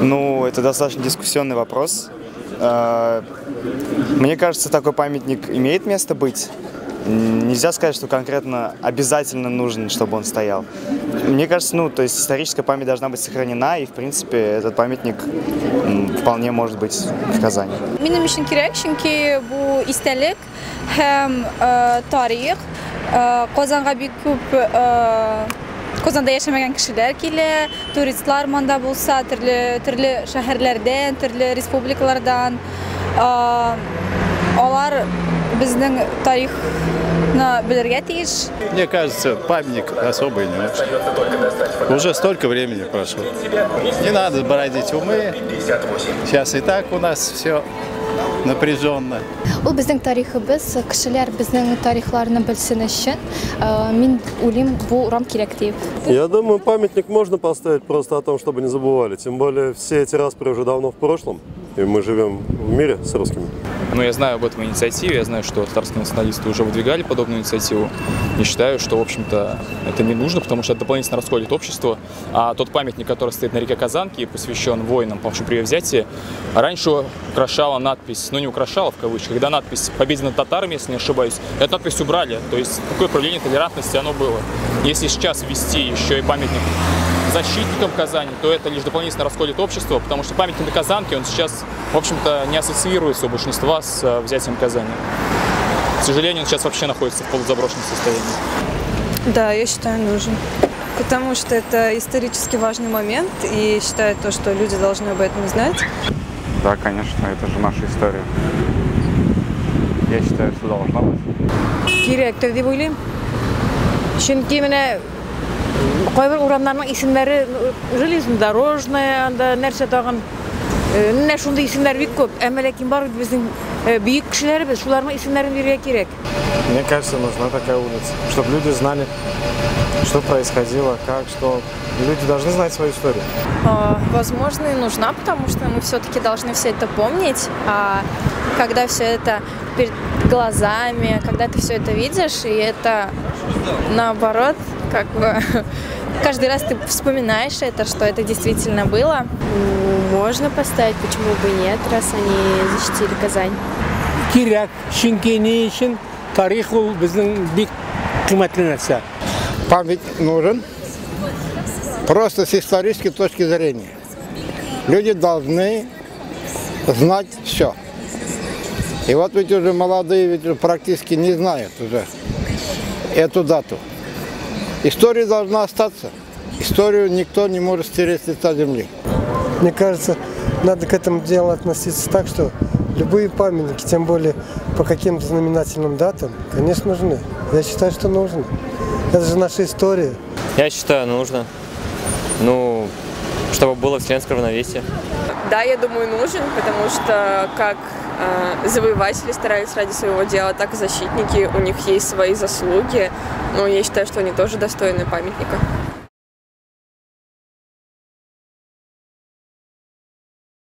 Ну, это достаточно дискуссионный вопрос. Мне кажется, такой памятник имеет место быть. Нельзя сказать, что конкретно обязательно нужен, чтобы он стоял. Мне кажется, то есть историческая память должна быть сохранена, и, в принципе, этот памятник вполне может быть в Казани. Benim için gerek çünkü bu istelik hem tarih, Kazan'a bir küp Kazan'da yaşamayan kişiler kile, turistler manda bulsa, türlü şehirlerden, türlü respublikalardan, onlar bizden tarihni bilirge тиеш. Мне кажется, памятник особый не нужен. Уже столько времени прошло. Не надо бородить умы. Сейчас и так у нас все напряженно. Ул безнең тарихыбыз, кешеләр безнең тарихларны белсен өчен, мин уйлыйм, бу урам кирәк дип. Я думаю, памятник можно поставить просто о том, чтобы не забывали. Тем более все эти распри уже давно в прошлом, и мы живем в мире с русскими. Но я знаю об этом инициативе, я знаю, что татарские националисты уже выдвигали подобную инициативу. И считаю, что, в общем-то, это не нужно, потому что это дополнительно расколет общество. А тот памятник, который стоит на реке Казанки, посвящен воинам, павшим при взятии, раньше украшала надпись, не украшала в кавычках, когда надпись «Победа над татарами», если не ошибаюсь, эту надпись убрали. То есть какое проявление толерантности оно было. Если сейчас ввести еще и памятник защитникам Казани, то это лишь дополнительно расколет общество, потому что памятник на Казанке, он сейчас, в общем-то, не ассоциируется у большинства с взятием Казани. К сожалению, он сейчас вообще находится в полузаброшенном состоянии. Да, я считаю, нужен. Потому что это исторически важный момент, и считаю то, что люди должны об этом знать. Да, конечно, это же наша история. Я считаю, что должна быть. Кирәктер дип уйлыйм. Чөнки менә кайбер урамнарның исемнәре железнодорожная, анда нәрсә тагын, менә шундый исемнәр бик күп. Әмма ләкин бар безнең бөек кешеләребез, шуларның исемнәрен бирергә кирәк. Мне кажется, нужна такая улица, чтобы люди знали, что происходило, как, что. Люди должны знать свою историю. Возможно, и нужна, потому что мы все-таки должны все это помнить. А когда все это перед глазами, когда ты все это видишь, и это наоборот, как бы каждый раз ты вспоминаешь это, что это действительно было. Можно поставить, почему бы и нет, раз они защитили Казань. Кирәк, чөнки ни өчен тарих ул безнең бик кыйммәтле нәрсә. Память нужен. Просто с исторической точки зрения. Люди должны знать все. И вот ведь уже молодые ведь практически не знают уже эту дату. История должна остаться. Историю никто не может стереть с лица земли. Мне кажется, надо к этому делу относиться так, что любые памятники, тем более по каким-то знаменательным датам, конечно, нужны. Я считаю, что нужно. Это же наша история. Я считаю, нужно. Чтобы было вселенское равновесие. Да, я думаю, нужен, потому что как завоеватели старались ради своего дела, так и защитники, у них есть свои заслуги. Но я считаю, что они тоже достойны памятника.